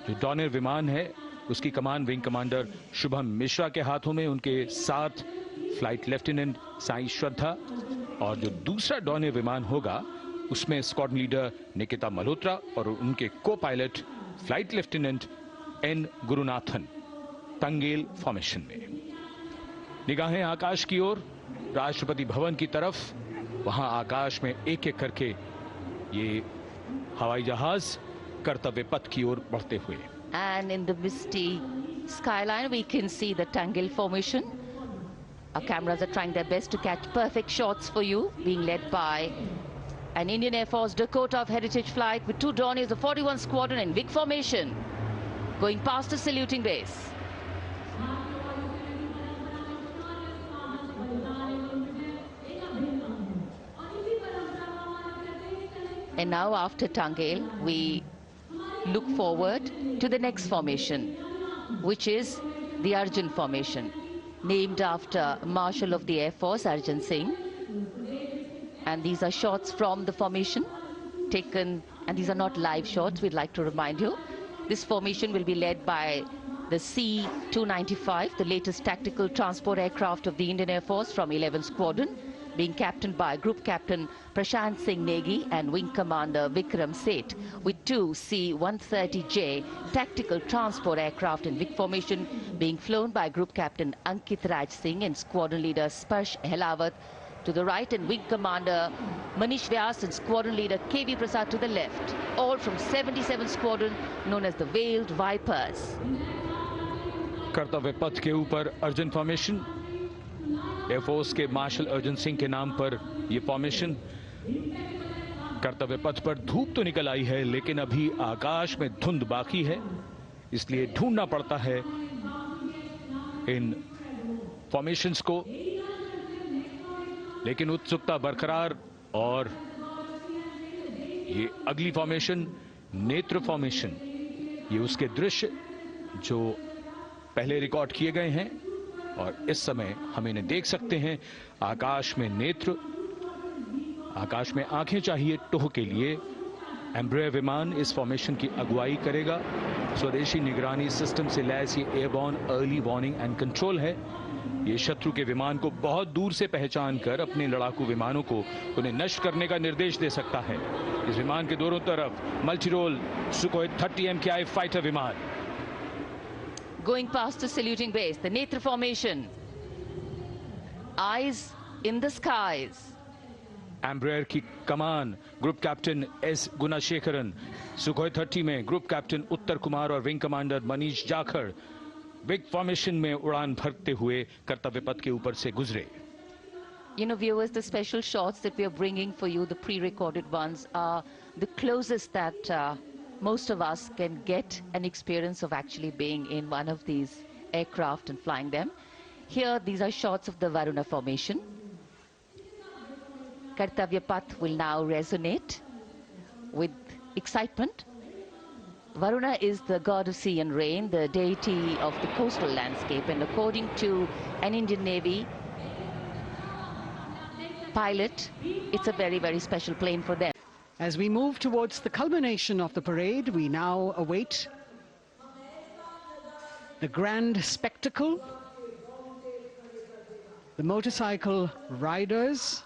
जो डॉनियर विमान है उसकी कमान विंग कमांडर शुभम मिश्रा के हाथों में, उनके साथ फ्लाइट लेफ्टिनेंट साई श्रद्धा, और जो दूसरा डॉनियर विमान होगा उसमें स्क्वाड्रन लीडर निकिता मल्होत्रा और उनके को pilot flight lieutenant N Gurunathan. Tangail formation में निगाहें आकाश की ओर, राष्ट्रपति भवन की तरफ। वहां आकाश में एक एक करके ये हवाई जहाज कर्तव्य पथ की ओर बढ़ते हुए। And in the misty skyline we can see the Tangel formation. Our cameras are trying their best to catch perfect shots for you, being led by an Indian Air Force Dakota of Heritage Flight with 2 Dorniers of 41 Squadron in big formation, going past the saluting base. And now after Tangel, we look forward to the next formation, which is the Arjun formation, named after Marshal of the Air Force Arjun Singh. And these are shots from the formation taken, and these are not live shots, we'd like to remind you. This formation will be led by the C-295, the latest tactical transport aircraft of the Indian Air Force from 11 Squadron, being captained by Group Captain Prashant Singh Negi and Wing Commander Vikram Seth, with 2 C-130J tactical transport aircraft in big formation being flown by Group Captain Ankit Raj Singh and Squadron Leader Sparsh Helawat to the right, and Wing Commander Manish Vyas and Squadron Leader KV Prasad to the left, all from 77 Squadron known as the Veiled Vipers. कर्तव्य पथ के ऊपर Arjun formation, air force के martial Arjun Singh के नाम पर यह formation. कर्तव्य पथ पर धूप तो निकल आई है, लेकिन अभी आकाश में धुंध बाकी है, इसलिए ढूंढना पड़ता है इन फॉर्मेशंस को, लेकिन उत्सुकता बरकरार। और ये अगली फॉर्मेशन नेत्र फॉर्मेशन, ये उसके दृश्य जो पहले रिकॉर्ड किए गए हैं और इस समय हम इन्हें देख सकते हैं। आकाश में नेत्र, आकाश में आंखें चाहिए टोह के लिए। एम्ब्रेयर विमान इस फॉर्मेशन की अगुवाई करेगा। स्वदेशी निगरानी सिस्टम से लैस ये airborne early warning and control है। ये शत्रु के विमान को बहुत दूर से पहचान कर अपने लड़ाकू विमानों को उन्हें नष्ट करने का निर्देश दे सकता है। इस विमान के दोनों तरफ multi role Sukhoi 30 MKI fighter विमान। Going past the saluting base, the Netra formation. Eyes in the skies. Embraer की कमान group captain S Gunasekaran, Sukhoi 30 में ग्रुप कैप्टन उत्तर कुमार और wing commander Manish Jakhar big formation में उड़ान भरते हुए कर्तव्य पथ के ऊपर से गुजरे. You know, viewers, the special shots that we are bringing for you, the pre-recorded ones, are the closest that most of us can get an experience of actually being in one of these aircraft and flying them. Here, these are shots of the Varuna formation. Kartavya Path will now resonate with excitement. Varuna is the god of sea and rain, the deity of the coastal landscape, and according to an Indian Navy pilot, it's a very, very special plane for them. As we move towards the culmination of the parade, we now await the grand spectacle. The motorcycle riders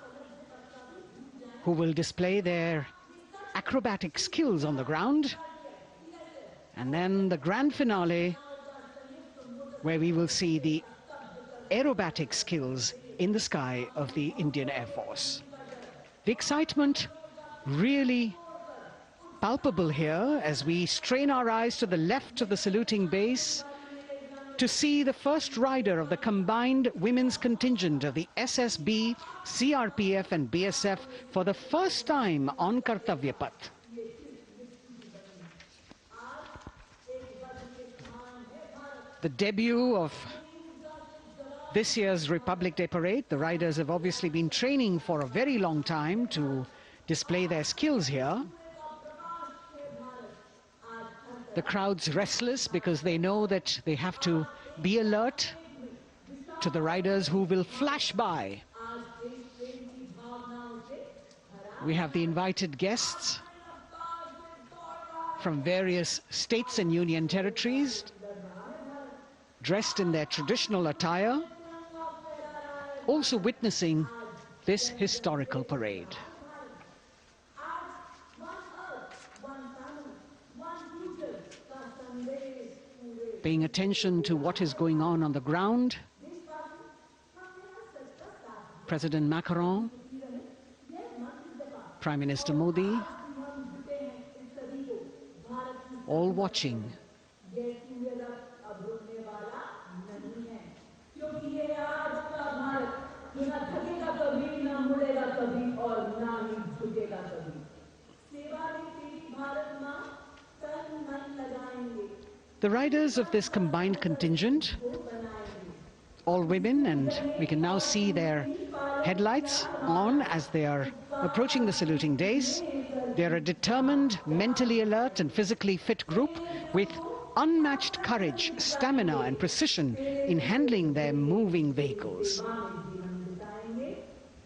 who will display their acrobatic skills on the ground. And then the grand finale, where we will see the aerobatic skills in the sky of the Indian Air Force. The excitement really palpable here as we strain our eyes to the left of the saluting base to see the first rider of the combined women's contingent of the SSB, CRPF and BSF for the first time on Kartavya Path. The debut of this year's Republic Day Parade. The riders have obviously been training for a very long time to display their skills here. The crowd's restless because they know that they have to be alert to the riders who will flash by. We have the invited guests from various states and union territories, dressed in their traditional attire, also witnessing this historical parade. Paying attention to what is going on the ground, President Macron, Prime Minister Modi, all watching. The riders of this combined contingent, all women, and we can now see their headlights on as they are approaching the saluting days. They are a determined, mentally alert and physically fit group with unmatched courage, stamina and precision in handling their moving vehicles.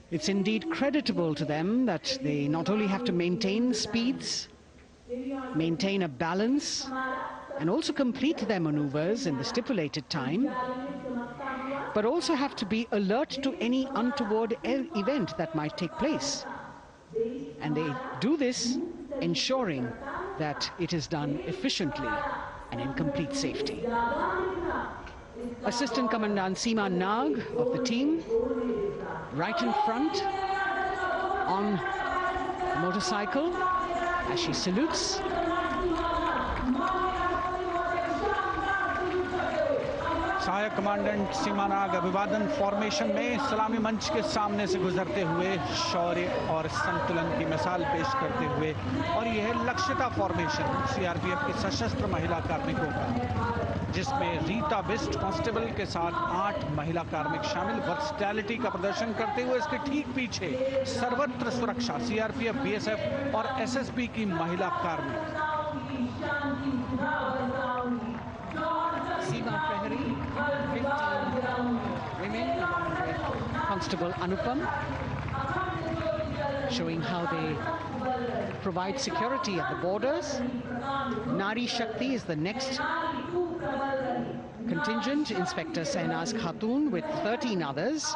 It's indeed creditable to them that they not only have to maintain speeds, maintain a balance, and also complete their maneuvers in the stipulated time, but also have to be alert to any untoward event that might take place. And they do this ensuring that it is done efficiently and in complete safety. Assistant Commandant Seema Nag of the team, right in front on the motorcycle as she salutes. सहायक commandant सीमा नाग अभिवादन formation में सलामी मंच के सामने से गुजरते हुए शौर्य और संतुलन की मिसाल पेश करते हुए, और यह लक्ष्यता फॉर्मेशन सीआरपीएफ की सशस्त्र महिला कार्मिकों का, जिसमें रीता बिस्ट कांस्टेबल के साथ 8 महिला कार्मिक शामिल, वर्सटैलिटी का प्रदर्शन करते हुए इसके ठीक पीछे सर्वत्र सुरक्षा सीआरपीएफ, बीएसएफ और एसएसबी की महिला कार्मिक. Seema Prahari, 15 women along with Constable Anupam, showing how they provide security at the borders. Nari Shakti is the next contingent, Inspector Sahnaz Khatun with 13 others,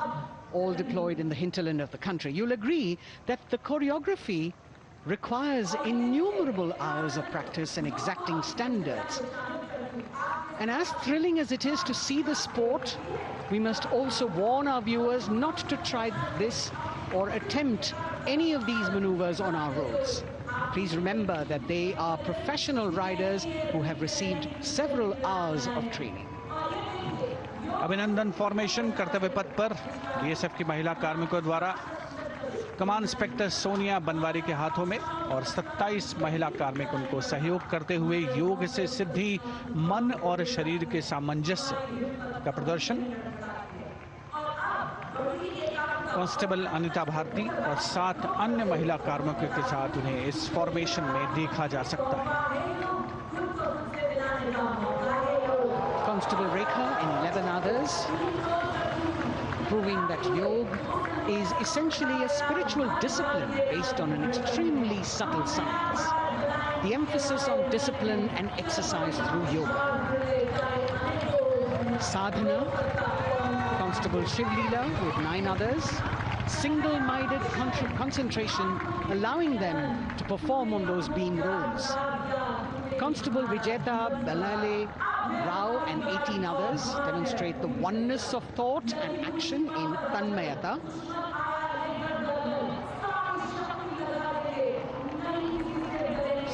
all deployed in the hinterland of the country. You'll agree that the choreography requires innumerable hours of practice and exacting standards. And as thrilling as it is to see the sport, we must also warn our viewers not to try this or attempt any of these maneuvers on our roads. Please remember that they are professional riders who have received several hours of training. अभिनंदन formation कर्तव्य पथ पर BSF की महिला कार्मिकों द्वारा कमान inspector Sonia Banwari के हाथों में और 27 महिला कार्मिक उनको सहयोग करते हुए योग से सिद्धि, मन और शरीर के सामंजस्य का प्रदर्शन। कांस्टेबल अनिता भारती और 7 अन्य महिला कार्मिकों के साथ उन्हें इस फॉर्मेशन में देखा जा सकता है। Constable Rekha and 11 others, proving that yoga is essentially a spiritual discipline based on an extremely subtle science. The emphasis on discipline and exercise through yoga. Sadhana, Constable Shivleela with 9 others, single-minded concentration, allowing them to perform on those beam roles. Constable Vijeta Balale Rao and 18 others demonstrate the oneness of thought and action in Tanmayata.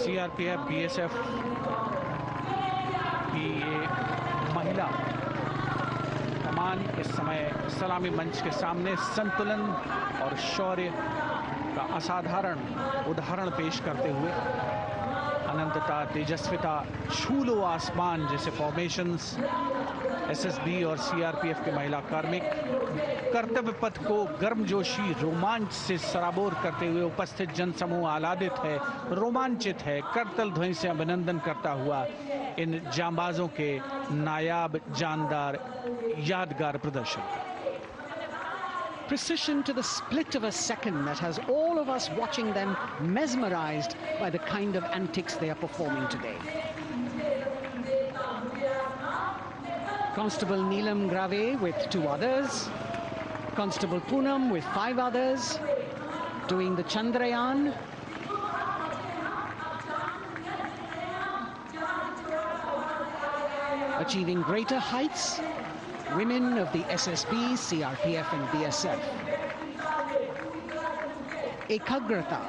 CRPF BSF की ये महिला कमान इस समय सलामी मंच के सामने संतुलन और शौर्य का असाधारण उदाहरण पेश करते हुए अनंतता, तेजस्विता, छू लो आसमान जैसे फॉर्मेशंस एसएसबी और सीआरपीएफ के महिला कार्मिक कर्तव्य पथ को गर्मजोशी रोमांच से सराबोर करते हुए उपस्थित जनसमूह आह्लादित है, रोमांचित है, करतल ध्वनि से अभिनंदन करता हुआ इन जांबाजों के नायाब, जानदार, यादगार प्रदर्शन का। Precision to the split of a second that has all of us watching them mesmerized by the kind of antics they are performing today. Constable Neelam Grave with 2 others, Constable Poonam with 5 others, doing the Chandrayaan. Achieving greater heights, women of the SSB, CRPF and BSF. Ekagrata.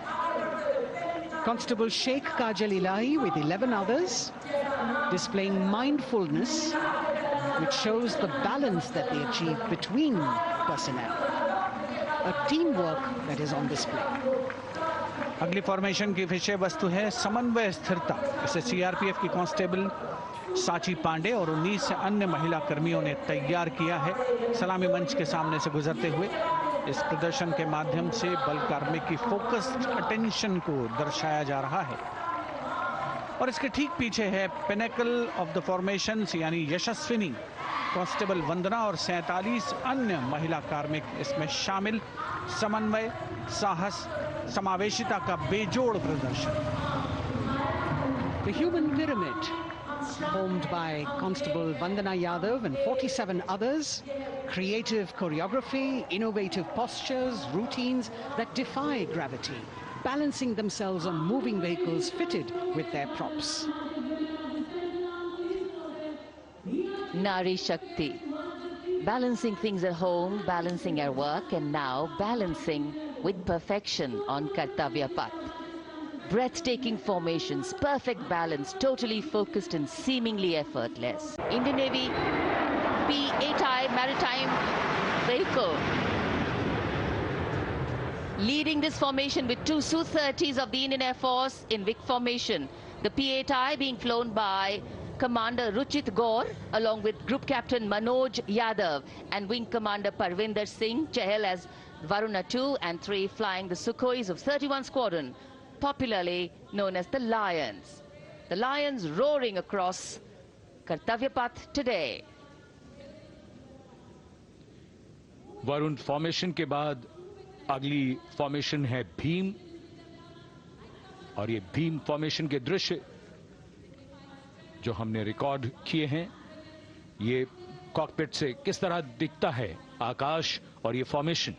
Constable Sheikh Kajal Ilahi with 11 others, displaying mindfulness, which shows the balance that they achieve between personnel. A teamwork that is on display. अगली formation की विषय वस्तु है समन्वय स्थिरता। इसे CRPF की constable साची पांडे और 19 अन्य महिला कर्मियों ने तैयार किया है। सलामी मंच के सामने से गुजरते हुए इस प्रदर्शन के माध्यम से बल कार्मिक की फोकस्ड अटेंशन को दर्शाया जा रहा है और इसके ठीक पीछे है पिनेकल ऑफ द फॉर्मेशंस यानी यशस्विनी कांस्टेबल वंदना और 47 अन्य महिला कार्मिक इसमें शामिल। समन्वय, साहस, समावेशिता का बेजोड़ प्रदर्शन। The human pyramid, formed by Constable Vandana Yadav and 47 others, creative choreography, innovative postures, routines that defy gravity, balancing themselves on moving vehicles fitted with their props. Nari Shakti, balancing things at home, balancing at work, and now balancing with perfection on Kartavya Path. Breathtaking formations, perfect balance, totally focused and seemingly effortless. Indian Navy P-8I maritime vehicle leading this formation with 2 Su-30s of the Indian Air Force in Vic formation. The P-8I being flown by Commander Ruchit Gaur along with Group Captain Manoj Yadav and Wing Commander Parvinder Singh Chahal as Varuna 2 and 3 flying the Sukhois of 31 Squadron, popularly known as the Lions. The Lions roaring across Kartavya Path today. Varun formation के बाद अगली formation है भीम और ये Bhim formation के दृश्य जो हमने रिकॉर्ड किए हैं, ये कॉकपिट से किस तरह दिखता है आकाश और ये फॉर्मेशन।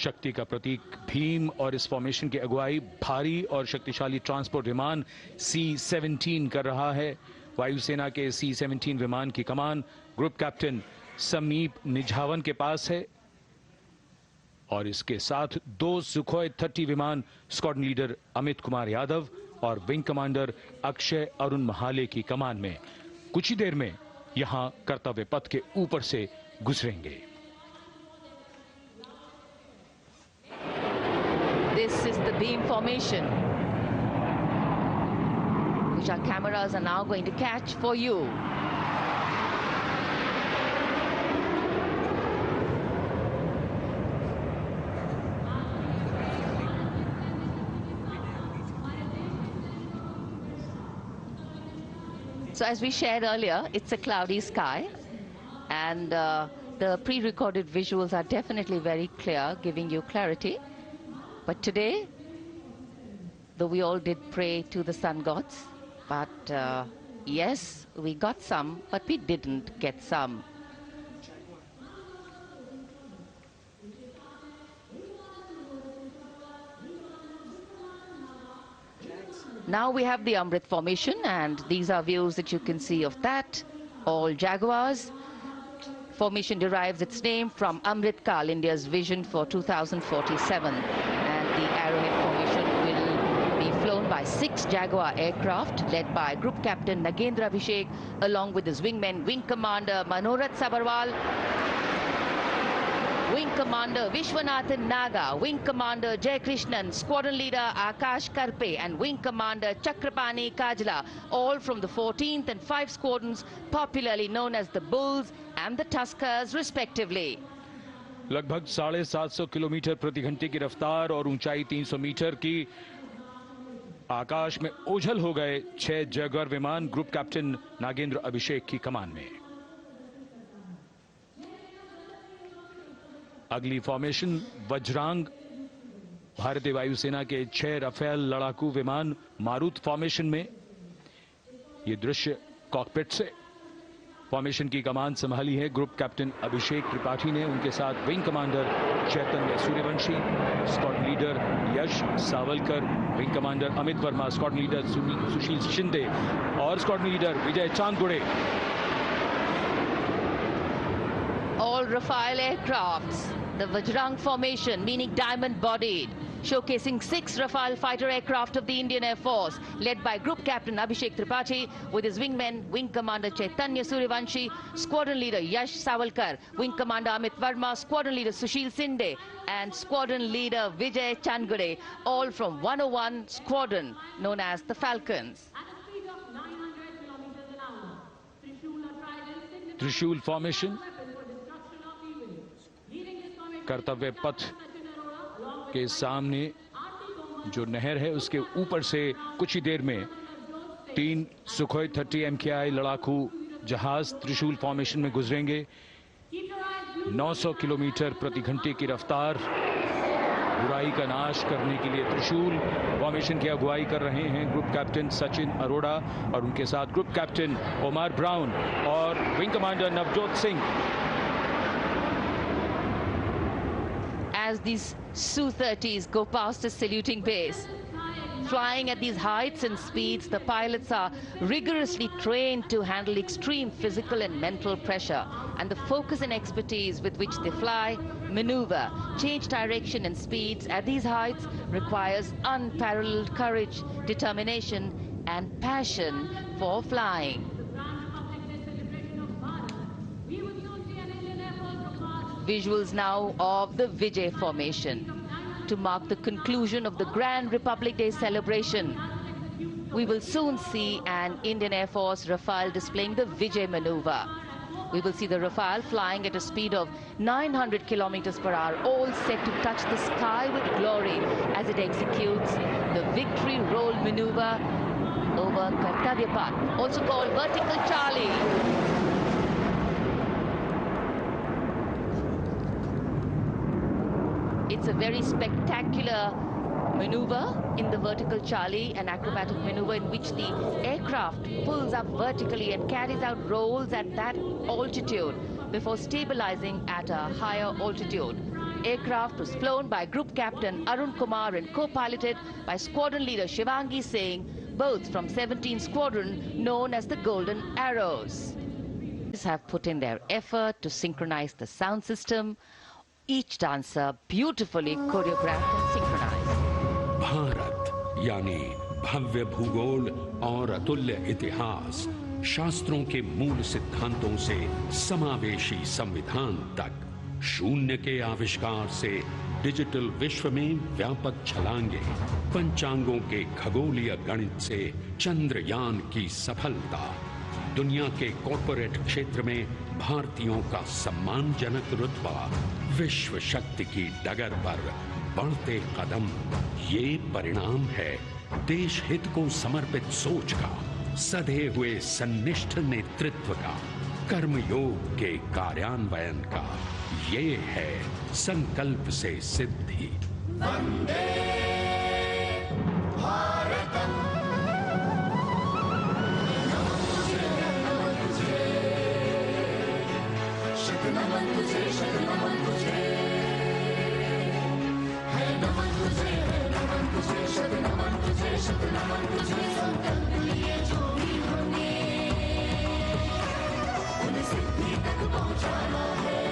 शक्ति का प्रतीक भीम और इस फॉर्मेशन की अगुवाई भारी और शक्तिशाली ट्रांसपोर्ट विमान C-17 कर रहा है। वायुसेना के C-17 विमान की कमान ग्रुप कैप्टन समीप निझावन के पास है और इसके साथ 2 सुखोई 30 विमान स्क्वाड्रन लीडर अमित कुमार यादव और विंग कमांडर अक्षय अरुण महाले की कमान में कुछ ही देर में यहां कर्तव्य पथ के ऊपर से गुजरेंगे। This is the beam formation, which our cameras are now going to catch for you. So as we shared earlier, it's a cloudy sky, and the pre-recorded visuals are definitely very clear, giving you clarity. But today, though we all did pray to the sun gods, but yes, we got some, but we didn't get some. Now we have the Amrit formation, and these are views that you can see of that. All Jaguars. Formation derives its name from Amrit Kal, India's vision for 2047. And the Arrowhead formation will be flown by 6 Jaguar aircraft, led by Group Captain Nagendra Abhishek, along with his wingmen, Wing Commander Manorat Sabarwal, Wing Commander Vishwanathan Naga, Wing Commander Jay Krishnan, Squadron Leader Akash Karpe, and Wing Commander Chakrapani Kajla, all from the 14th and 5 squadrons, popularly known as the Bulls and the Tuskers, respectively. लगभग 750 kilometre प्रति घंटे की रफ्तार और ऊंचाई 300 metre की आकाश में ओझल हो गए 6 जैगुआर विमान ग्रुप कैप्टन नागेंद्र अभिषेक की कमान में। अगली फॉर्मेशन वज्रांग, भारतीय वायुसेना के 6 राफेल लड़ाकू विमान मारुत फॉर्मेशन में। ये दृश्य कॉकपिट से। फॉर्मेशन की कमान संभाली है ग्रुप कैप्टन अभिषेक त्रिपाठी ने, उनके साथ wing commander Chaitanya Suryavanshi, squadron leader Yash Sawalkar, wing commander Amit Verma, squadron leader Sushil Shinde और squadron leader Vijay Chandgude. All Rafale aircrafts, the Vajrang formation, meaning diamond-bodied, showcasing 6 Rafale fighter aircraft of the Indian Air Force, led by Group Captain Abhishek Tripathi, with his wingmen, Wing Commander Chaitanya Suryavanshi, Squadron Leader Yash Savalkar, Wing Commander Amit Verma, Squadron Leader Sushil Sinde, and Squadron Leader Vijay Chandgade, all from 101 Squadron, known as the Falcons. त्रिशूल formation, कर्तव्य पथ के सामने जो नहर है उसके ऊपर से कुछ ही देर में 3 सुखोई 30 MKI लड़ाकू जहाज त्रिशूल फॉर्मेशन में गुजरेंगे। 900 किलोमीटर प्रति घंटे की रफ्तार, बुराई का नाश करने के लिए त्रिशूल फॉर्मेशन की अगुवाई कर रहे हैं ग्रुप कैप्टन सचिन अरोड़ा और उनके साथ ग्रुप कैप्टन ओमार ब्राउन और wing commander Navjot Singh. As these Su-30s go past the saluting base, flying at these heights and speeds, the pilots are rigorously trained to handle extreme physical and mental pressure, and the focus and expertise with which they fly, maneuver, change direction and speeds at these heights requires unparalleled courage, determination and passion for flying. Visuals now of the Vijay formation to mark the conclusion of the Grand Republic Day celebration. We will soon see an Indian Air Force Rafale displaying the Vijay maneuver. We will see the Rafale flying at a speed of 900 kilometers per hour, all set to touch the sky with glory as it executes the victory roll maneuver over Kartavya Path, also called Vertical Charlie. It's a very spectacular maneuver in the Vertical Charlie, an acrobatic maneuver in which the aircraft pulls up vertically and carries out rolls at that altitude before stabilizing at a higher altitude. aircraft was flown by Group Captain Arun Kumar and co-piloted by Squadron Leader Shivangi Singh, both from 17th Squadron known as the Golden Arrows. These have put in their effort to synchronize the sound system, each dancer beautifully choreographed and synchronized. Bharat यानी भव्य भूगोल और अतुल्य इतिहास, शास्त्रों के मूल सिद्धांतों से समावेशी संविधान तक, शून्य के आविष्कार से डिजिटल विश्व में व्यापक छलांगे, पंचांगों के खगोलीय गणित से चंद्रयान की सफलता, दुनिया के कॉर्पोरेट क्षेत्र में भारतीयों का सम्मानजनक रुतबा, विश्व शक्ति की डगर पर बढ़ते कदम, ये परिणाम है देश हित को समर्पित सोच का, सधे हुए सन्निष्ठ नेतृत्व का, कर्मयोग के कार्यान्वयन का। ये है संकल्प से सिद्धि। वंदे भारतम। नमन तुझे, नमन तुझे, है नमन तुझे, है नमन तुझे, शत नमन तुझे, शत नमन तुझे, संकल्प लिए जो भी हमने उन्हें सिद्धि तक पहुंचाना है।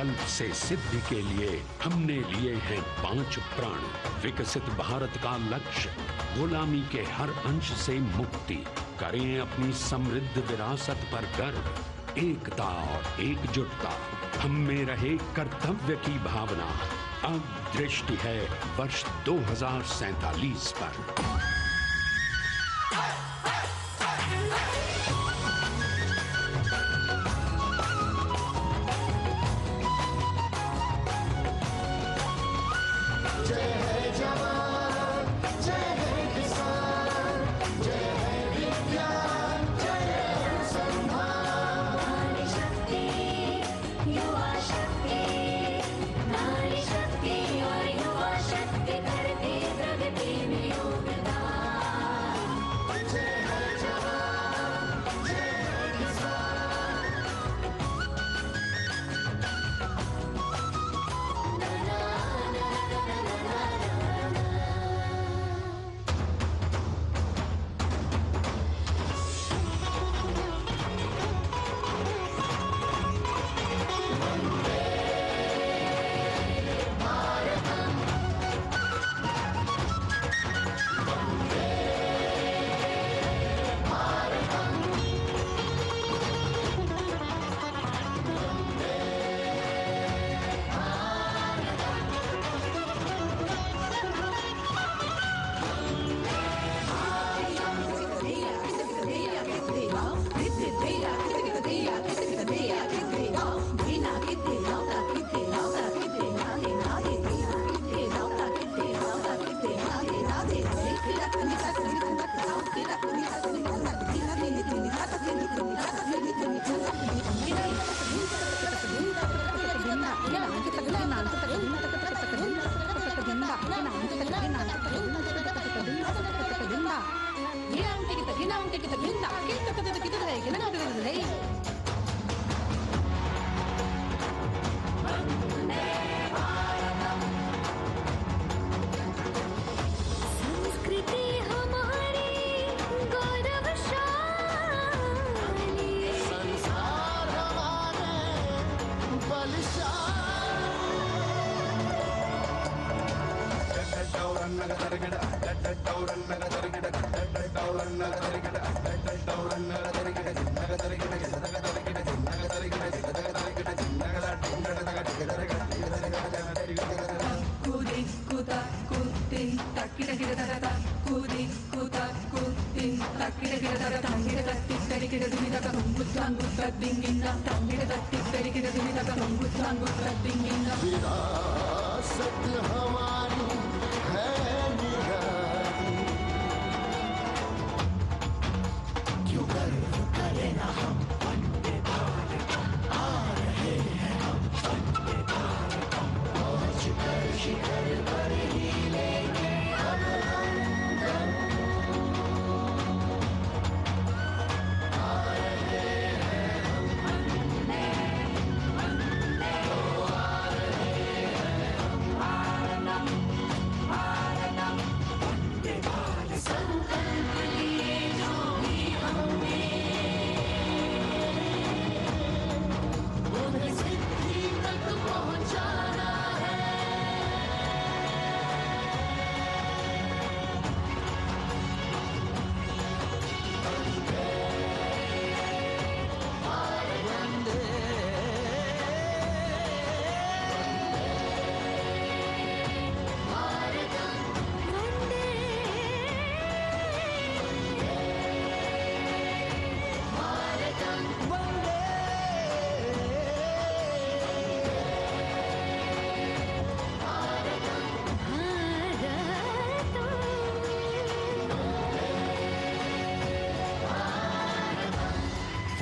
संकल्प से सिद्धि के लिए हमने लिए हैं 5 प्रण। विकसित भारत का लक्ष्य, गुलामी के हर अंश से मुक्ति। करें अपनी समृद्ध विरासत पर गर्व, एकता और एकजुटता। हम में रहे कर्तव्य की भावना। अब दृष्टि है वर्ष 2047 पर। विरासत हमारी है निराली, क्यों गर्व करें ना हम वंदे भारतम, आ रहे हैं हम वंदे भारतम, पहुंच कर शिखर पर ही लेंगे अब हम दम, आ रहे हैं हम वंदे वंदे, ओ आ रहे हैं हम भारतम भारतम वंदे भारतम। संकल्प लिए जो भी हमने उन्हें सिद्धि तक पहुंचाना है।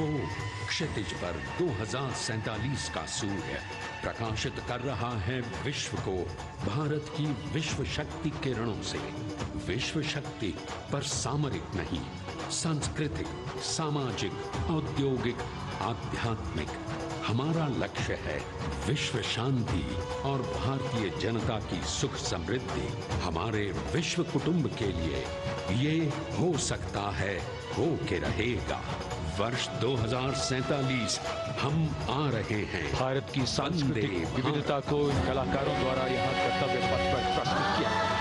वो क्षितिज पर 2047 का सूर्य प्रकाशित कर रहा है विश्व को भारत की विश्व शक्ति किरणों से। विश्व शक्ति पर सामरिक नहीं, सांस्कृतिक, सामाजिक, औद्योगिक, आध्यात्मिक। हमारा लक्ष्य है विश्व शांति और भारतीय जनता की सुख समृद्धि। हमारे विश्व कुटुंब के लिए ये हो सकता है, हो के रहेगा। वर्ष 2047 हम आ रहे हैं। भारत की सांस्कृतिक विविधता को इन कलाकारों द्वारा यहाँ कर्तव्य पथ पर प्रस्तुत किया।